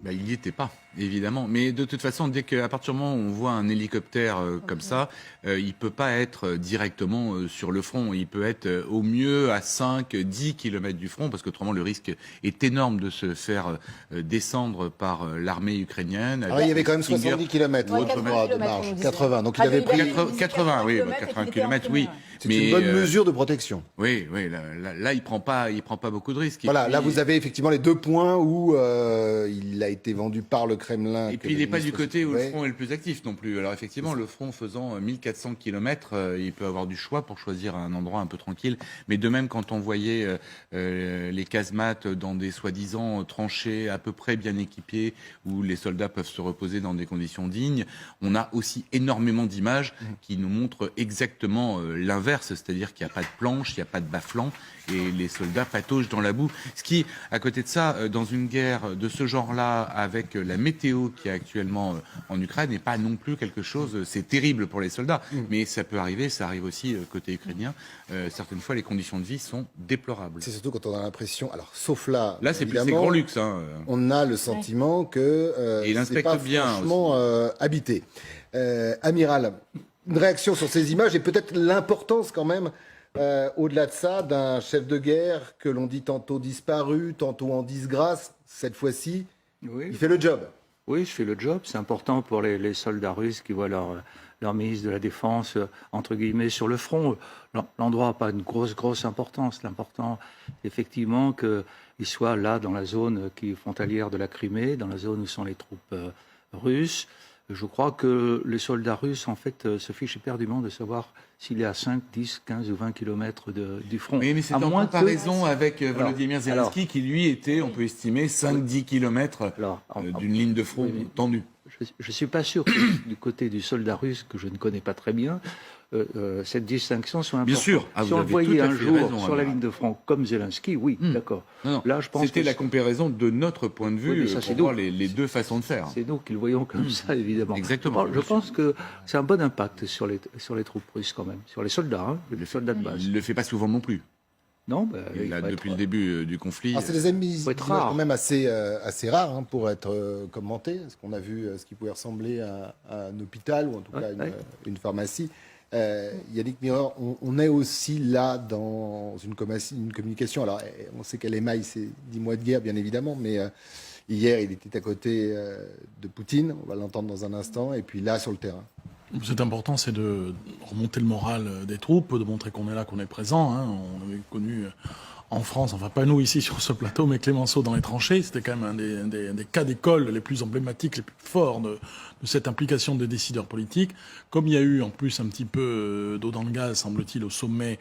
Bah, il n'y était pas, évidemment. Mais de toute façon, à partir du moment où on voit un hélicoptère comme ça, il ne peut pas être directement sur le front. Il peut être au mieux à 5-10 kilomètres du front, parce qu'autrement, le risque est énorme de se faire descendre par l'armée ukrainienne. Alors, il y avait quand même 70 km de marge, 80. Donc, il avait pris 80, oui, 80 km, oui. C'est une bonne mesure de protection. Oui, là il prend pas beaucoup de risques. Voilà, là vous avez effectivement les 2 points où il a été vendu par le Kremlin. Et puis il n'est pas du côté où le front est le plus actif non plus. Alors effectivement, le front faisant 1400 km, il peut avoir du choix pour choisir un endroit un peu tranquille. Mais de même, quand on voyait les casemates dans des soi-disant tranchées à peu près bien équipées, où les soldats peuvent se reposer dans des conditions dignes, on a aussi énormément d'images qui nous montrent exactement l'inverse. C'est-à-dire qu'il n'y a pas de planche, il n'y a pas de bas-flanc, et les soldats pataugent dans la boue. Ce qui, à côté de ça, dans une guerre de ce genre-là, avec la météo qui est actuellement en Ukraine, n'est pas non plus quelque chose, c'est terrible pour les soldats, mais ça peut arriver, ça arrive aussi côté ukrainien. Certaines fois, les conditions de vie sont déplorables. C'est surtout quand on a l'impression, alors sauf là, c'est grand luxe. On a le sentiment que c'est pas franchement habité. Amiral, une réaction sur ces images et peut-être l'importance quand même, au-delà de ça, d'un chef de guerre que l'on dit tantôt disparu, tantôt en disgrâce. Cette fois-ci, il fait le job. Oui, je fais le job. C'est important pour les soldats russes qui voient leur ministre de la Défense, entre guillemets, sur le front. L'endroit n'a pas une grosse importance. L'important, effectivement, qu'il soit là, dans la zone qui est frontalière de la Crimée, dans la zone où sont les troupes russes. Je crois que les soldats russes, en fait, se fichent éperdument de savoir s'il est à 5, 10, 15 ou 20 kilomètres du front. Oui, mais c'est en comparaison avec Volodymyr Zelensky, qui lui était, on peut estimer, 5-10 kilomètres d'une ligne de front tendue. Je ne suis pas sûr que du côté du soldat russe, que je ne connais pas très bien, cette distinction soit importante. Bien sûr. Si on le voyait un jour sur la ligne de front comme Zelensky, oui, d'accord. Là, je pense c'était la comparaison de notre point de vue pour voir les deux façons de faire. C'est nous qui le voyons comme ça, évidemment. Exactement. Je pense que c'est un bon impact sur les troupes russes quand même, sur les soldats, les soldats de base. Il ne le fait pas souvent non plus. Non, depuis le début du conflit. C'est des ennemis quand même assez rares pour être commentés. Parce qu'on a vu ce qui pouvait ressembler à un hôpital ou en tout cas une pharmacie. Yannick Mireur, on est aussi là dans une communication. Alors, on sait qu'elle émaille ces 10 mois de guerre, bien évidemment, mais hier, il était à côté de Poutine. On va l'entendre dans un instant. Et puis là, sur le terrain. C'est important, c'est de remonter le moral des troupes, de montrer qu'on est là, qu'on est présent. On avait connu en France, enfin pas nous ici sur ce plateau, mais Clémenceau dans les tranchées. C'était quand même un des cas d'école les plus emblématiques, les plus forts de cette implication des décideurs politiques. Comme il y a eu en plus un petit peu d'eau dans le gaz, semble-t-il, au sommet,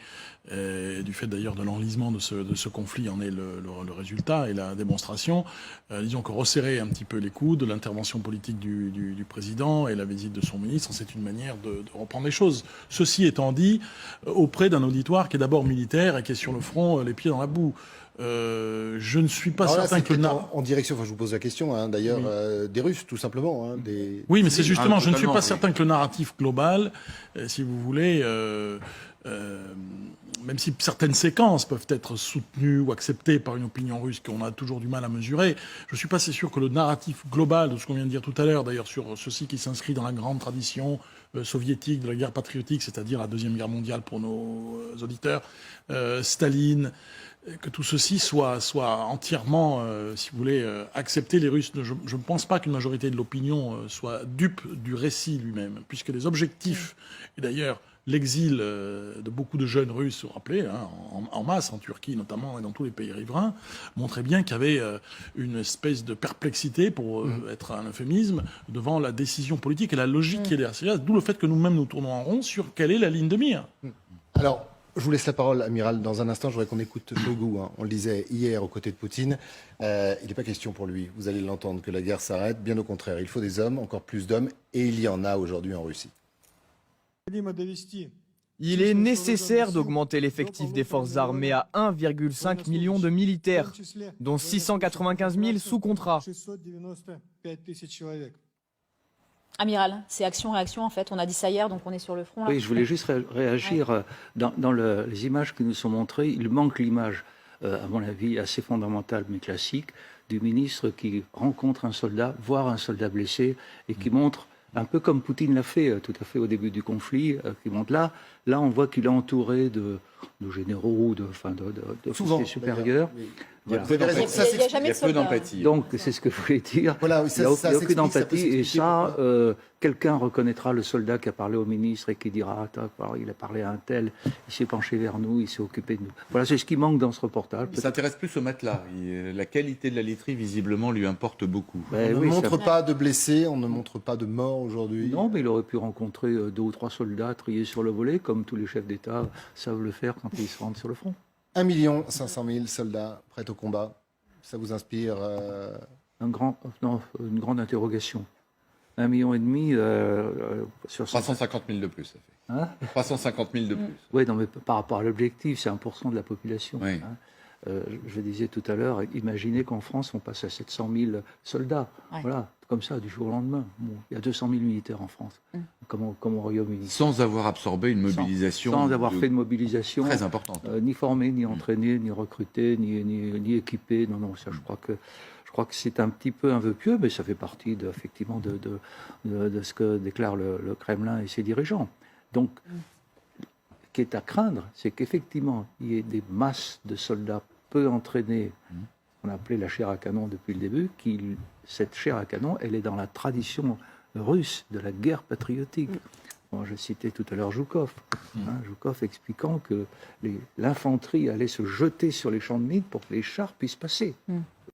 du fait d'ailleurs de l'enlisement de ce conflit en est le résultat et la démonstration. Disons que resserrer un petit peu les coudes, l'intervention politique du président et la visite de son ministre, c'est une manière de reprendre les choses. Ceci étant dit, auprès d'un auditoire qui est d'abord militaire et qui est sur le front, les pieds dans la boue. Je ne suis pas certain que en direction, enfin je vous pose la question d'ailleurs, des Russes tout simplement. Oui, mais c'est justement, je ne suis pas certain que le narratif global, si vous voulez, même si certaines séquences peuvent être soutenues ou acceptées par une opinion russe qu'on a toujours du mal à mesurer, je ne suis pas si sûr que le narratif global de ce qu'on vient de dire tout à l'heure, d'ailleurs sur ceci qui s'inscrit dans la grande tradition soviétique de la guerre patriotique, c'est-à-dire la Deuxième Guerre mondiale pour nos auditeurs, Staline, que tout ceci soit entièrement, si vous voulez, accepté. Les Russes, je ne pense pas qu'une majorité de l'opinion soit dupe du récit lui-même, puisque les objectifs, et d'ailleurs l'exil de beaucoup de jeunes Russes, vous vous rappelez, en masse, en Turquie notamment, et dans tous les pays riverains, montrait bien qu'il y avait une espèce de perplexité, pour être un euphémisme, devant la décision politique et la logique qui est derrière cela, d'où le fait que nous-mêmes nous tournons en rond sur quelle est la ligne de mire. Alors, je vous laisse la parole, Amiral. Dans un instant, je voudrais qu'on écoute Shoigu. On le disait hier aux côtés de Poutine. Il n'est pas question pour lui, vous allez l'entendre, que la guerre s'arrête. Bien au contraire, il faut des hommes, encore plus d'hommes, et il y en a aujourd'hui en Russie. Il est nécessaire d'augmenter l'effectif des forces armées à 1,5 million de militaires, dont 695 000 sous contrat. Amiral, c'est action-réaction en fait. On a dit ça hier, donc on est sur le front. Là. Oui, je voulais juste réagir. Dans les images qui nous sont montrées, il manque l'image à mon avis, assez fondamentale mais classique, du ministre qui rencontre un soldat, voire un soldat blessé, et qui montre, un peu comme Poutine l'a fait tout à fait au début du conflit, qui montre là on voit qu'il est entouré de généraux, d'officiers supérieurs. Voilà. Il n'y a jamais de peu soldats. d'empathie. Donc, c'est ce que je voulais dire. Voilà, oui, Il n'y a aucune s'explique, empathie. peut Et s'expliquer ça, pourquoi. quelqu'un reconnaîtra le soldat qui a parlé au ministre et qui dira il a parlé à un tel, il s'est penché vers nous, il s'est occupé de nous. Voilà, c'est ce qui manque dans ce reportage. Il s'intéresse plus au matelas. La qualité de la laiterie, visiblement, lui importe beaucoup. Ben On ne oui, montre pas de blessés, on ne montre pas de morts aujourd'hui. Non, mais il aurait pu rencontrer 2 ou 3 soldats triés sur le volet, comme tous les chefs d'État savent le faire quand ils se rendent sur le front. 1 500 000 soldats prêts au combat. Ça vous inspire Une grande interrogation. 1,5 million sur 350 000 de plus, ça fait. Hein 350 000 de plus. Oui, non, mais par rapport à l'objectif, c'est 1% de la population. Oui. Je disais tout à l'heure, imaginez qu'en France, on passe à 700 000 soldats. Ouais. Voilà, comme ça, du jour au lendemain. Bon, il y a 200 000 militaires en France, comme au Royaume-Uni. Sans avoir absorbé une mobilisation. Sans avoir fait de mobilisation. Très importante. Ni formé, ni entraîné, ni recruté, ni équipé. Non, ça, je crois que c'est un petit peu un vœu pieux, mais ça fait partie effectivement de ce que déclare le Kremlin et ses dirigeants. Donc, ce qui est à craindre, c'est qu'effectivement, il y ait des masses de soldats peu entraînés, qu'on a appelé la chair à canon depuis le début, cette chair à canon, elle est dans la tradition russe de la guerre patriotique. Bon, je citais tout à l'heure Joukov, Joukov expliquant que l'infanterie allait se jeter sur les champs de mines pour que les chars puissent passer.